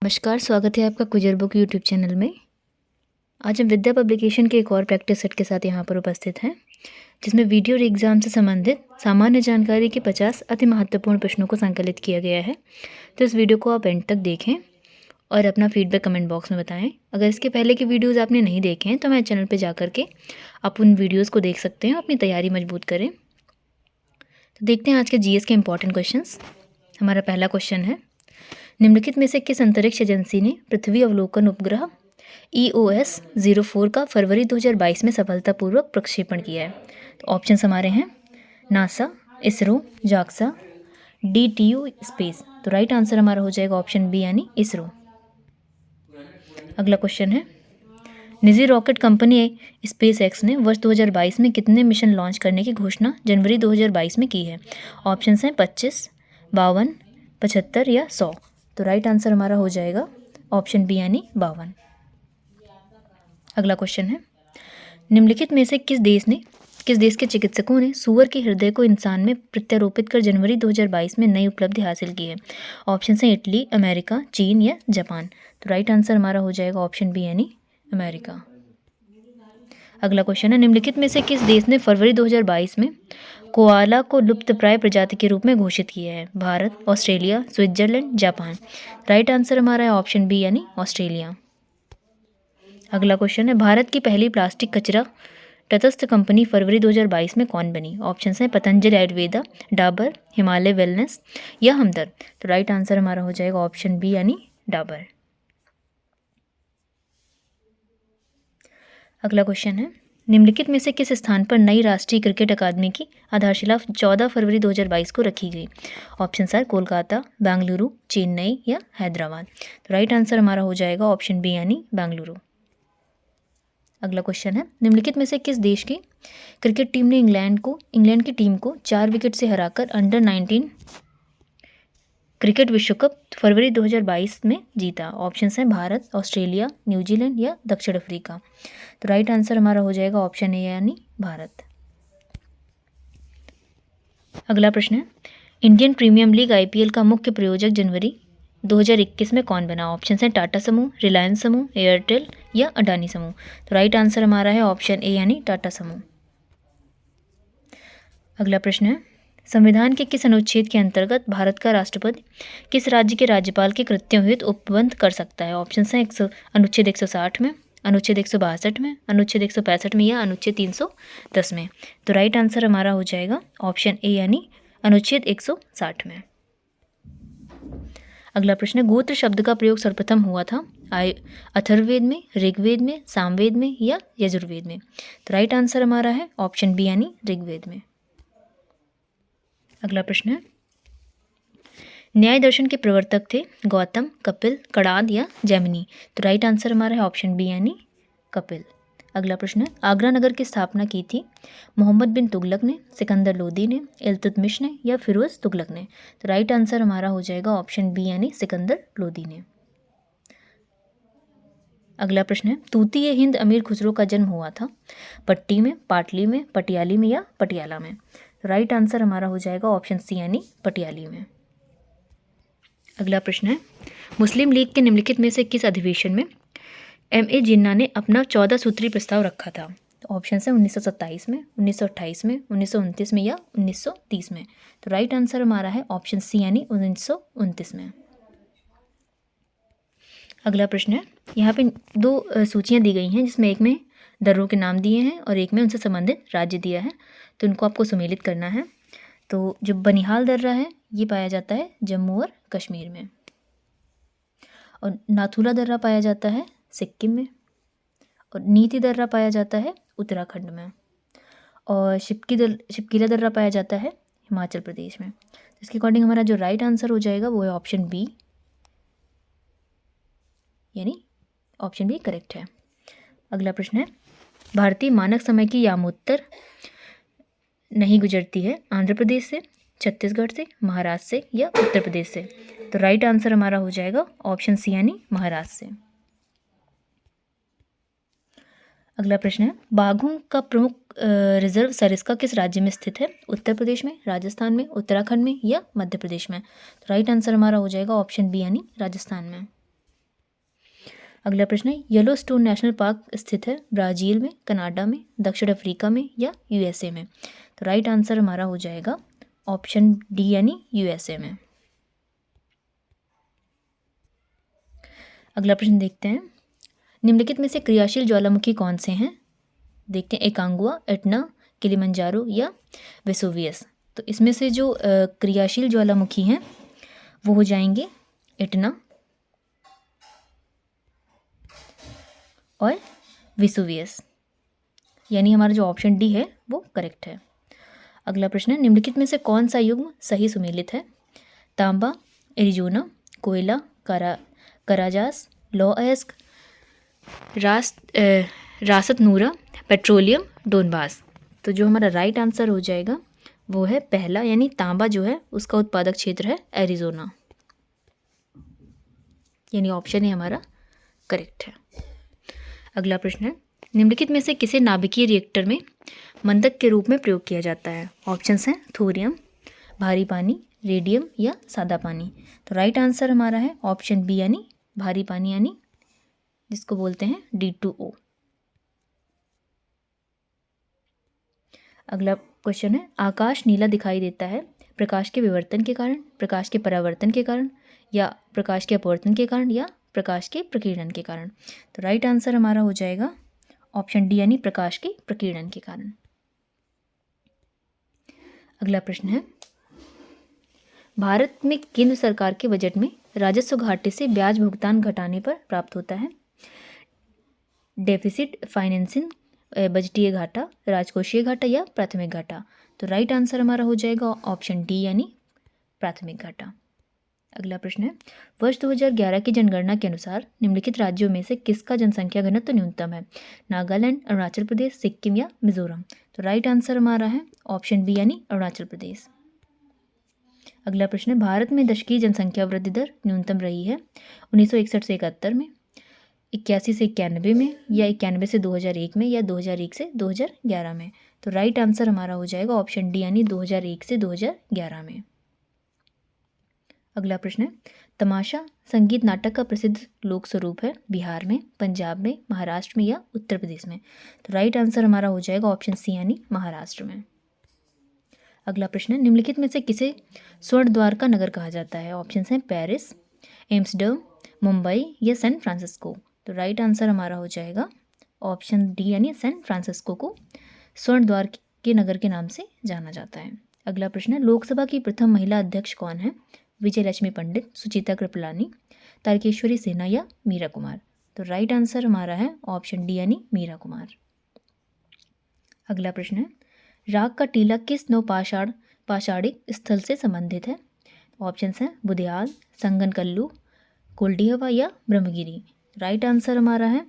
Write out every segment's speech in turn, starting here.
नमस्कार, स्वागत है आपका कुजर बुक यूट्यूब चैनल में। आज हम विद्या पब्लिकेशन के एक और प्रैक्टिस सेट के साथ यहाँ पर उपस्थित हैं, जिसमें वीडियो और एग्जाम से संबंधित सामान्य जानकारी के 50 अति महत्वपूर्ण प्रश्नों को संकलित किया गया है। तो इस वीडियो को आप एंड तक देखें और अपना फीडबैक कमेंट बॉक्स में बताएं। अगर इसके पहले के वीडियोज़ आपने नहीं देखे हैं तो हमारे चैनल पर जा करके आप उन वीडियोज़ को देख सकते हैं, अपनी तैयारी मजबूत करें। तो देखते हैं आज के GS के इंपॉर्टेंट क्वेश्चन। हमारा पहला क्वेश्चन है, निम्नलिखित में से किस अंतरिक्ष एजेंसी ने पृथ्वी अवलोकन उपग्रह EOS 04 का फरवरी 2022 में सफलतापूर्वक प्रक्षेपण किया है? तो ऑप्शंस हमारे हैं NASA, ISRO, JAXA, DTU space. तो राइट आंसर हमारा हो जाएगा ऑप्शन बी यानी इसरो। अगला क्वेश्चन है, निजी रॉकेट कंपनी SpaceX ने वर्ष 2022 में कितने मिशन लॉन्च करने की घोषणा जनवरी 2022 में की है? ऑप्शंस हैं 25, 52, 75 या 100। तो राइट आंसर हमारा हो जाएगा ऑप्शन बी यानी 52। अगला क्वेश्चन है, निम्नलिखित में से किस देश के चिकित्सकों ने सूअर के हृदय को इंसान में प्रत्यारोपित कर जनवरी 2022 में नई उपलब्धि हासिल की है? ऑप्शन हैं इटली, अमेरिका, चीन या जापान। तो राइट आंसर हमारा हो जाएगा ऑप्शन बी यानी अमेरिका। अगला क्वेश्चन है, निम्नलिखित में से किस देश ने फरवरी 2022 में कोआला को लुप्तप्राय प्रजाति के रूप में घोषित किया है? Bharat, Australia, Switzerland, Japan. Right answer हमारा है ऑप्शन बी यानी ऑस्ट्रेलिया। अगला क्वेश्चन है, भारत की पहली प्लास्टिक कचरा तटस्थ कंपनी फरवरी 2022 में कौन बनी? ऑप्शन हैं पतंजलि आयुर्वेदा, डाबर, हिमालय वेलनेस या हमदर्द। तो राइट आंसर हमारा हो जाएगा ऑप्शन बी यानी डाबर। अगला क्वेश्चन है, निम्नलिखित में से किस स्थान पर नई राष्ट्रीय क्रिकेट अकादमी की आधारशिला 14 फरवरी 2022 को रखी गई? ऑप्शन है कोलकाता, बेंगलुरु, चेन्नई या हैदराबाद। तो राइट आंसर हमारा हो जाएगा ऑप्शन बी यानी बेंगलुरु। अगला क्वेश्चन है, निम्नलिखित में से किस देश की क्रिकेट टीम ने इंग्लैंड की टीम को 4 विकेट से हराकर अंडर 19 क्रिकेट विश्व कप फरवरी 2022 में जीता? ऑप्शन हैं भारत, ऑस्ट्रेलिया, न्यूजीलैंड या दक्षिण अफ्रीका। तो राइट आंसर हमारा हो जाएगा ऑप्शन ए यानी भारत। अगला प्रश्न है, इंडियन प्रीमियम लीग IPL का मुख्य प्रायोजक जनवरी 2021 में कौन बना? ऑप्शन हैं टाटा समूह, रिलायंस समूह, एयरटेल या अडानी समूह। तो राइट आंसर हमारा है ऑप्शन ए यानी टाटा समूह। अगला प्रश्न है, संविधान के किस अनुच्छेद के अंतर्गत भारत का राष्ट्रपति किस राज्य के राज्यपाल के कृत्यों हेतु उपबंध कर सकता है? ऑप्शन हैं अनुच्छेद 160 में, अनुच्छेद 162 में, अनुच्छेद 165 में या अनुच्छेद 310 में। तो राइट आंसर हमारा हो जाएगा ऑप्शन ए यानी अनुच्छेद 160 में। अगला प्रश्न है, गोत्र शब्द का प्रयोग सर्वप्रथम हुआ था अथर्ववेद में, ऋग्वेद में, सामवेद में या यजुर्वेद में? तो राइट आंसर हमारा है ऑप्शन बी यानी ऋग्वेद में। अगला प्रश्न है, न्याय दर्शन के प्रवर्तक थे गौतम, कपिल, कणाद या जैमिनी? तो राइट आंसर हमारा है ऑप्शन बी यानी कपिल। अगला प्रश्न है, आगरा नगर की स्थापना की थी मोहम्मद बिन तुगलक ने, सिकंदर लोदी ने, इल्तुतमिश ने या फिरोज तुगलक ने? तो राइट आंसर हमारा हो जाएगा ऑप्शन बी यानी सिकंदर लोदी ने। अगला प्रश्न है, तूती हिंद अमीर खुसरो का जन्म हुआ था पट्टी में, पाटली में, पटियाली में या पटियाला में? राइट आंसर हमारा हो जाएगा ऑप्शन सी यानी पटियाली में। अगला प्रश्न है, मुस्लिम लीग के निम्नलिखित में से किस अधिवेशन में MA जिन्ना ने अपना 14 सूत्री प्रस्ताव रखा था? तो ऑप्शन है 1927 में, 1928 में, 1929 में या 1930 में? तो राइट आंसर हमारा है ऑप्शन सी यानी 1929 में। अगला प्रश्न है, यहाँ पे 2 सूचियाँ दी गई हैं, जिसमें एक में दर्रों के नाम दिए हैं और एक में उनसे संबंधित राज्य दिया है। तो इनको आपको सुमेलित करना है। तो जो बनिहाल दर्रा है ये पाया जाता है जम्मू और कश्मीर में, और नाथुला दर्रा पाया जाता है सिक्किम में, और नीति दर्रा पाया जाता है उत्तराखंड में, और शिपकीला दर्रा पाया जाता है हिमाचल प्रदेश में। इसके अकॉर्डिंग हमारा जो राइट आंसर हो जाएगा वो है ऑप्शन बी यानी ऑप्शन बी करेक्ट है। अगला प्रश्न है, भारतीय मानक समय की यामोत्तर नहीं गुजरती है आंध्र प्रदेश से, छत्तीसगढ़ से, महाराष्ट्र से या उत्तर प्रदेश से? तो राइट आंसर हमारा हो जाएगा ऑप्शन सी यानी महाराष्ट्र से। अगला प्रश्न है, बाघों का प्रमुख रिजर्व सरिस्का किस राज्य में स्थित है? उत्तर प्रदेश में, राजस्थान में, उत्तराखंड में या मध्य प्रदेश में? तो राइट आंसर हमारा हो जाएगा ऑप्शन बी यानी राजस्थान में। अगला प्रश्न है, येलोस्टोन नेशनल पार्क स्थित है ब्राज़ील में, कनाडा में, दक्षिण अफ्रीका में या यूएसए में? तो राइट आंसर हमारा हो जाएगा ऑप्शन डी यानी यूएसए में। अगला प्रश्न देखते हैं, निम्नलिखित में से क्रियाशील ज्वालामुखी कौन से हैं? देखते हैं, एकांगुआ, एटना, किलिमंजारो या वेसुवियस। तो इसमें से जो क्रियाशील ज्वालामुखी हैं वो हो जाएंगे एटना और वेसुवियस, यानी हमारा जो ऑप्शन डी है वो करेक्ट है। अगला प्रश्न है, निम्नलिखित में से कौन सा युग्म सही सुमेलित है? तांबा, एरिजोना, कोयला, कराजास, लौ अयस्क, रासत नूरा, पेट्रोलियम, डोनबास। तो जो हमारा राइट आंसर हो जाएगा वो है पहला, यानी तांबा जो है उसका उत्पादक क्षेत्र है एरिजोना, यानी ऑप्शन ए हमारा करेक्ट है। अगला प्रश्न है, निम्नलिखित में से किसे नाभिकीय रिएक्टर में मंदक के रूप में प्रयोग किया जाता है? ऑप्शंस हैं थोरियम, भारी पानी, रेडियम या सादा पानी। तो राइट आंसर हमारा है ऑप्शन बी यानी भारी पानी, यानी जिसको बोलते हैं D2O। अगला क्वेश्चन है, आकाश नीला दिखाई देता है प्रकाश के विवर्तन के कारण, प्रकाश के परावर्तन के कारण या प्रकाश के अपवर्तन के कारण या प्रकाश के प्रकीर्णन के कारण? तो राइट आंसर हमारा हो जाएगा ऑप्शन डी यानी प्रकाश के प्रकीर्णन के कारण। अगला प्रश्न है, भारत में केंद्र सरकार के बजट में राजस्व घाटे से ब्याज भुगतान घटाने पर प्राप्त होता है डेफिसिट फाइनेंसिंग, बजटीय घाटा, राजकोषीय घाटा या प्राथमिक घाटा? तो राइट आंसर हमारा हो जाएगा ऑप्शन डी यानी प्राथमिक घाटा। अगला प्रश्न है, वर्ष 2011 की जनगणना के अनुसार निम्नलिखित राज्यों में से किसका जनसंख्या घनत्व न्यूनतम है? नागालैंड, अरुणाचल प्रदेश, सिक्किम या मिजोरम? तो राइट आंसर हमारा है ऑप्शन बी यानी अरुणाचल प्रदेश। अगला प्रश्न है, भारत में दशकीय जनसंख्या वृद्धि दर न्यूनतम रही है 1961 से 71 में, 81 से 91 में या 91 से 2001 में या 2001 से 2011 में? तो राइट आंसर हमारा हो जाएगा ऑप्शन डी यानी 2001 से 2011 में। अगला प्रश्न है, तमाशा संगीत नाटक का प्रसिद्ध लोक स्वरूप है बिहार में, पंजाब में, महाराष्ट्र में या उत्तर प्रदेश में? तो राइट आंसर हमारा हो जाएगा ऑप्शन सी यानी महाराष्ट्र में। अगला प्रश्न है, निम्नलिखित में से किसे स्वर्ण द्वार का नगर कहा जाता है? ऑप्शंस हैं पेरिस, एम्स्टर्डम, मुंबई या सैन फ्रांसिस्को? तो राइट आंसर हमारा हो जाएगा ऑप्शन डी यानी सैन फ्रांसिस्को को स्वर्ण द्वार के नगर के नाम से जाना जाता है। अगला प्रश्न है, लोकसभा की प्रथम महिला अध्यक्ष कौन है? विजय लक्ष्मी पंडित, सुचिता कृपलानी, तारकेश्वरी सिन्हा या मीरा कुमार? तो राइट आंसर हमारा है ऑप्शन डी यानी मीरा कुमार। अगला प्रश्न है, राग का टीला किस नौ पाषाणिक स्थल से संबंधित है? ऑप्शंस हैं बुधियाल, संगनकल्लू, कोल्डिहवा या ब्रह्मगिरी? राइट आंसर हमारा है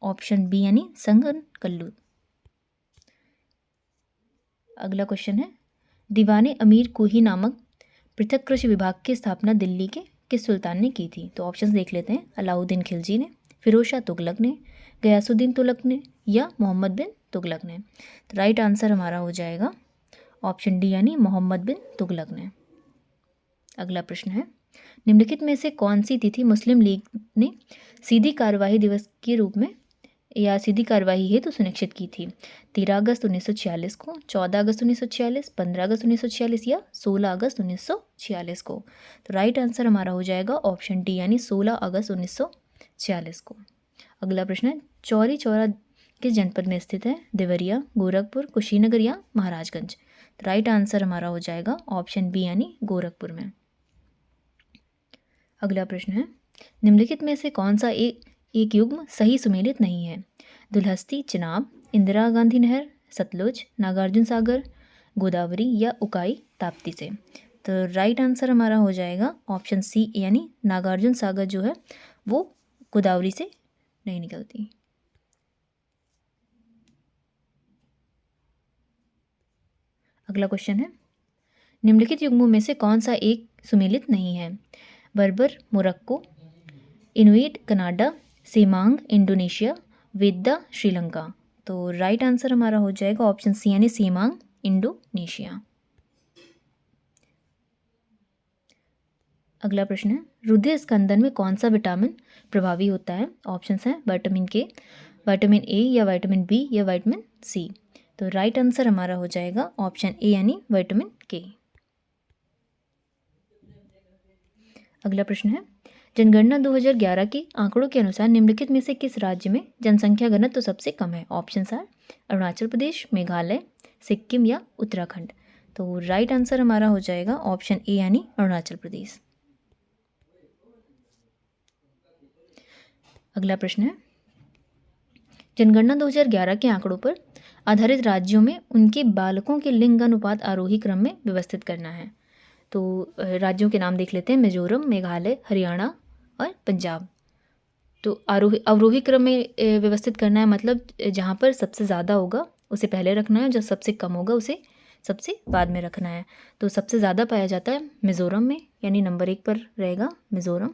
ऑप्शन बी यानी संगनकल्लू। अगला क्वेश्चन है, दीवाने अमीर कुही नामक पृथक कृषि विभाग की स्थापना दिल्ली के किस सुल्तान ने की थी? तो ऑप्शंस देख लेते हैं, अलाउद्दीन खिलजी ने, फिरोज शाह तुगलक ने, गयासुद्दीन तुगलक ने या मोहम्मद बिन तुगलक ने? तो राइट आंसर हमारा हो जाएगा ऑप्शन डी यानी मोहम्मद बिन तुगलक ने। अगला प्रश्न है, निम्नलिखित में से कौन सी तिथि मुस्लिम लीग ने सीधी कार्यवाही दिवस के रूप में या सीधी कार्यवाही हेतु सुनिश्चित की थी? 13 अगस्त 1946 को, 14 अगस्त 1946, 15 अगस्त 1946 या 16 अगस्त 1946 को? तो राइट आंसर हमारा हो जाएगा ऑप्शन डी यानी 16 अगस्त 1946 को। अगला प्रश्न है, चौरी चौरा किस जनपद में स्थित है? देवरिया, गोरखपुर, कुशीनगर या महाराजगंज? तो राइट आंसर हमारा हो जाएगा ऑप्शन बी यानी गोरखपुर में। अगला प्रश्न है, निम्नलिखित में से कौन सा एक युग्म सही सुमेलित नहीं है? दुल्हस्ती, चिनाब, इंदिरा गांधी नहर, सतलुज, नागार्जुन सागर, गोदावरी या उकाई ताप्ती से? तो राइट आंसर हमारा हो जाएगा ऑप्शन सी यानी नागार्जुन सागर जो है वो गोदावरी से नहीं निकलती। अगला क्वेश्चन है, निम्नलिखित युग्मों में से कौन सा एक सुमेलित नहीं है? Berber Morocco, Inuit Canada, Semang Indonesia, Vedda Sri Lanka? तो राइट आंसर हमारा हो जाएगा ऑप्शन सी यानी सेमांग इंडोनेशिया। अगला प्रश्न है, रुधिर स्कंदन में कौन सा विटामिन प्रभावी होता है? ऑप्शंस हैं विटामिन के, विटामिन ए या विटामिन बी या विटामिन सी। तो राइट आंसर हमारा हो जाएगा ऑप्शन ए यानी विटामिन के। अगला प्रश्न है, जनगणना 2011 के आंकड़ों के अनुसार निम्नलिखित में से किस राज्य में जनसंख्या घनत्व तो सबसे कम है? ऑप्शंस आर अरुणाचल प्रदेश, मेघालय, सिक्किम या उत्तराखंड। तो राइट आंसर हमारा हो जाएगा ऑप्शन ए यानी अरुणाचल प्रदेश। अगला प्रश्न है, जनगणना 2011 के आंकड़ों पर आधारित राज्यों में उनके बालकों के लिंगानुपात आरोही क्रम में व्यवस्थित करना है। तो राज्यों के नाम देख लेते हैं, मिजोरम, मेघालय, हरियाणा और पंजाब। तो अवरोही क्रम में व्यवस्थित करना है, मतलब जहाँ पर सबसे ज़्यादा होगा उसे पहले रखना है, जो सबसे कम होगा उसे सबसे बाद में रखना है। तो सबसे ज़्यादा पाया जाता है मिज़ोरम में, यानी नंबर 1 पर रहेगा मिज़ोरम।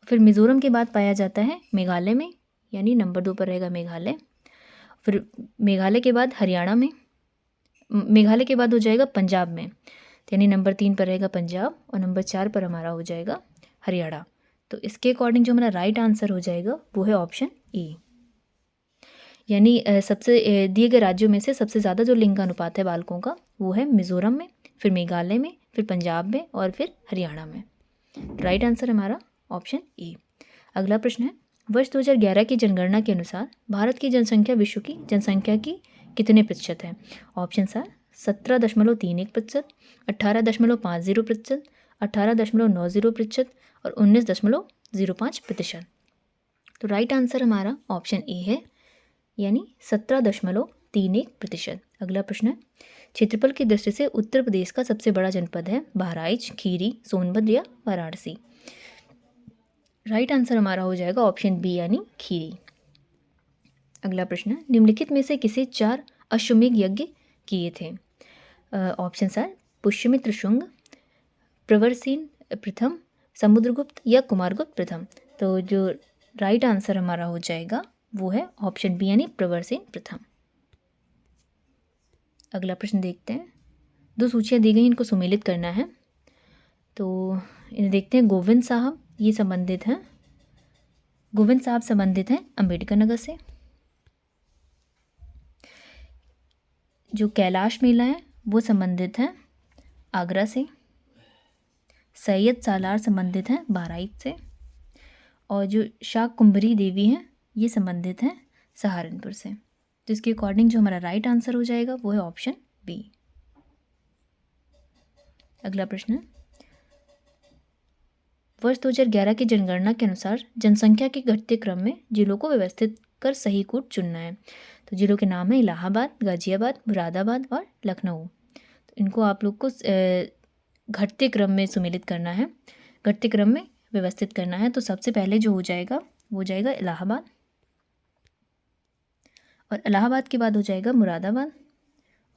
फिर मिज़ोरम के बाद पाया जाता है मेघालय में, यानी नंबर 2 पर रहेगा मेघालय। फिर मेघालय के बाद हरियाणा में, मेघालय के बाद हो जाएगा पंजाब में, यानी नंबर 3 पर रहेगा पंजाब और नंबर 4 पर हमारा हो जाएगा हरियाणा। तो इसके अकॉर्डिंग जो हमारा राइट आंसर हो जाएगा वो है ऑप्शन ए, यानी सबसे दिए गए राज्यों में से सबसे ज़्यादा जो लिंगानुपात है बालकों का वो है मिज़ोरम में, फिर मेघालय में, फिर पंजाब में और फिर हरियाणा में। राइट आंसर हमारा ऑप्शन ए। अगला प्रश्न है, वर्ष 2011 की जनगणना के अनुसार भारत की जनसंख्या विश्व की जनसंख्या की कितने प्रतिशत है? ऑप्शन आर 17.31%, 18.50%, 18.90% और 19.05%। तो राइट आंसर हमारा ऑप्शन ए है, यानी 17.31%। अगला प्रश्न है, क्षेत्रफल की दृष्टि से उत्तर प्रदेश का सबसे बड़ा जनपद है बहराइच, खीरी, सोनभद्र या वाराणसी। राइट आंसर हमारा हो जाएगा ऑप्शन बी यानी खीरी। अगला प्रश्न है, निम्नलिखित में से किसे 4 अश्वमेध यज्ञ किए थे? ऑप्शन आर पुष्यमित्र शुंग, प्रवरसेन प्रथम, समुद्रगुप्त या कुमारगुप्त प्रथम। तो जो राइट आंसर हमारा हो जाएगा वो है ऑप्शन बी यानी प्रवरसेन प्रथम। अगला प्रश्न देखते हैं, 2 सूचियाँ दी गई, इनको सुमेलित करना है। तो इन्हें देखते हैं। गोविंद साहब ये संबंधित हैं, गोविंद साहब संबंधित हैं अंबेडकर नगर से। जो कैलाश मेला है वो संबंधित है आगरा से। सैयद सालार संबंधित हैं बहराइच से। और जो शाकंभरी देवी हैं ये संबंधित हैं सहारनपुर से। तो इसके अकॉर्डिंग जो हमारा राइट आंसर हो जाएगा वो है ऑप्शन बी। अगला प्रश्न है, वर्ष 2011 की जनगणना के अनुसार जनसंख्या के घटते क्रम में जिलों को व्यवस्थित कर सही कूट चुनना है। तो जिलों के नाम है इलाहाबाद, गाजियाबाद, मुरादाबाद और लखनऊ। तो इनको आप लोग को घटते क्रम में सुमेलित करना है, घटते क्रम में व्यवस्थित करना है। तो सबसे पहले जो हो जाएगा वो हो जाएगा इलाहाबाद, और इलाहाबाद के बाद हो जाएगा मुरादाबाद,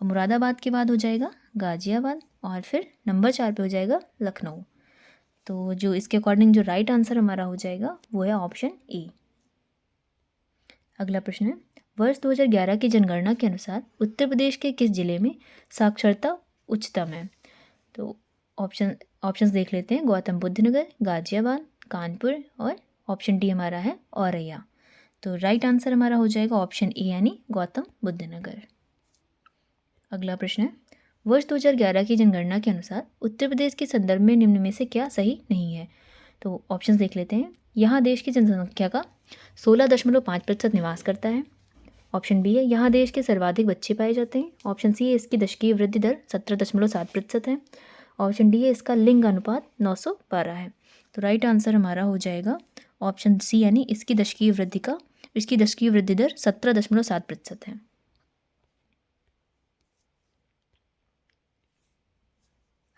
और मुरादाबाद के बाद हो जाएगा गाजियाबाद, और फिर नंबर 4 पे हो जाएगा लखनऊ। तो जो इसके अकॉर्डिंग जो राइट आंसर हमारा हो जाएगा वो है ऑप्शन ए। अगला प्रश्न है, वर्ष 2011 की जनगणना के अनुसार उत्तर प्रदेश के किस जिले में साक्षरता उच्चतम है? तो ऑप्शंस देख लेते हैं। गौतम बुद्ध नगर, गाजियाबाद, कानपुर और ऑप्शन डी हमारा है औरैया। तो राइट आंसर हमारा हो जाएगा ऑप्शन ए यानी गौतम बुद्ध नगर। अगला प्रश्न है, वर्ष 2011 की जनगणना के अनुसार उत्तर प्रदेश के संदर्भ में निम्न में से क्या सही नहीं है? तो ऑप्शंस देख लेते हैं। यहाँ देश की जनसंख्या का 16.5% निवास करता है। ऑप्शन बी है यहाँ देश के सर्वाधिक बच्चे पाए जाते हैं। ऑप्शन सी है इसकी दशकीय वृद्धि दर 17.7% है। ऑप्शन डी है इसका लिंग अनुपात 912 है। तो राइट आंसर हमारा हो जाएगा ऑप्शन सी यानी इसकी दशकीय वृद्धि दर 17.7% है।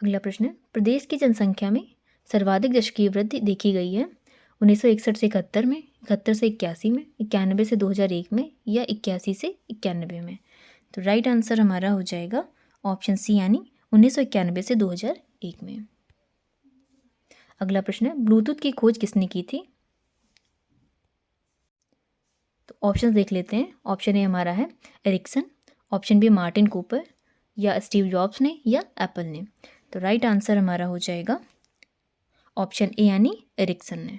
अगला प्रश्न है, प्रदेश की जनसंख्या में सर्वाधिक दशकीय वृद्धि देखी गई है 1961 से 71 में, 71 से 81 में, 91 से 2001 में या 81 से 91 में। तो राइट आंसर हमारा हो जाएगा ऑप्शन सी यानी 1991 से 2001 में। अगला प्रश्न है, ब्लूटूथ की खोज किसने की थी? तो ऑप्शन देख लेते हैं। ऑप्शन ए हमारा है Ericsson, option B Martin Cooper, या स्टीव जॉब्स ने, या एप्पल ने। तो राइट आंसर हमारा हो जाएगा ऑप्शन ए यानी एरिक्सन ने।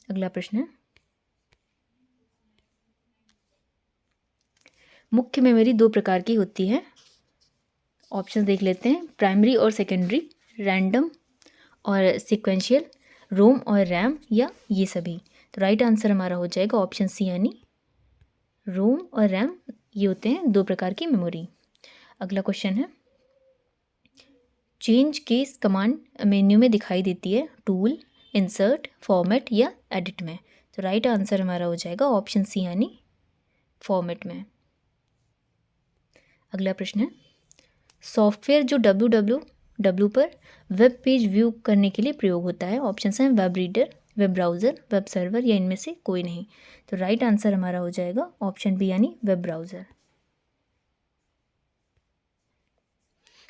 अगला प्रश्न है, मुख्य मेमोरी दो प्रकार की होती है। ऑप्शन देख लेते हैं, प्राइमरी और सेकेंडरी, रैंडम और सीक्वेंशियल, रोम और रैम, या ये सभी। तो राइट आंसर हमारा हो जाएगा ऑप्शन सी यानी रोम और रैम, ये होते हैं दो प्रकार की मेमोरी। अगला क्वेश्चन है, चेंज केस कमांड मेन्यू में दिखाई देती है टूल, इंसर्ट, फॉर्मेट या एडिट में। तो राइट आंसर हमारा हो जाएगा ऑप्शन सी यानी फॉर्मेट में। अगला प्रश्न है, सॉफ्टवेयर जो www पर वेब पेज व्यू करने के लिए प्रयोग होता है। ऑप्शन हैं web reader, web browser, web server, या इनमें से कोई नहीं। तो राइट आंसर हमारा हो जाएगा ऑप्शन बी यानी वेब ब्राउज़र।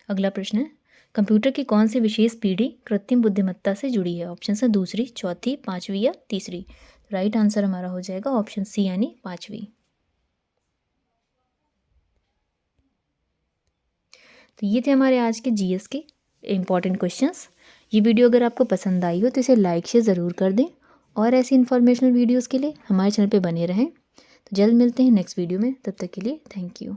अगला प्रश्न है, कंप्यूटर की कौन सी विशेष पीढ़ी कृत्रिम बुद्धिमत्ता से जुड़ी है। ऑप्शन है दूसरी, चौथी, पांचवी या तीसरी। राइट आंसर हमारा हो जाएगा ऑप्शन सी यानी पांचवी। तो ये थे हमारे आज के जीएस के इम्पॉर्टेंट क्वेश्चंस। ये वीडियो अगर आपको पसंद आई हो तो इसे लाइक शेयर ज़रूर कर दें, और ऐसी इन्फॉर्मेशनल वीडियोस के लिए हमारे चैनल पे बने रहें। तो जल्द मिलते हैं नेक्स्ट वीडियो में, तब तक के लिए थैंक यू।